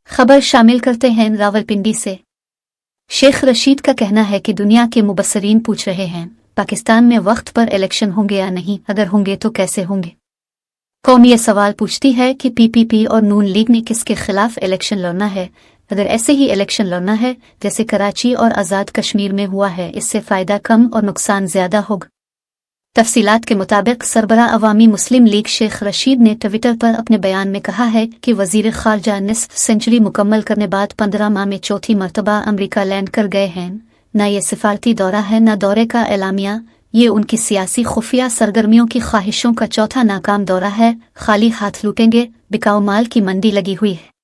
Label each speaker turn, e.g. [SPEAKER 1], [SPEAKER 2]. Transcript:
[SPEAKER 1] खबर शामिल करते हैं रावलपिंडी से। शेख रशीद का कहना है कि दुनिया के मुबस्सरीन पूछ रहे हैं पाकिस्तान में वक्त पर इलेक्शन होंगे या नहीं, अगर होंगे तो कैसे होंगे। कौम ये सवाल पूछती है कि पीपीपी और नून लीग ने किसके खिलाफ इलेक्शन लड़ना है। अगर ऐसे ही इलेक्शन लड़ना है जैसे कराची और आज़ाद कश्मीर में हुआ है, इससे फ़ायदा कम और नुकसान ज़्यादा होगा। तफसीलात के मुताबिक सरबरा अवामी मुस्लिम लीग शेख रशीद ने ट्विटर पर अपने बयान में कहा है कि वज़ीर ख़ारजा निस्फ सेंचुरी मुकम्मल करने बाद 15 माह में चौथी मरतबा अमरीका लैंड कर गए हैं। न ये सिफारती दौरा है न दौरे का एलामिया, ये उनकी सियासी खुफिया सरगर्मियों की ख्वाहिशों का चौथा नाकाम दौरा है। खाली हाथ लूटेंगे, बिकाऊ माल की मंडी लगी हुई है।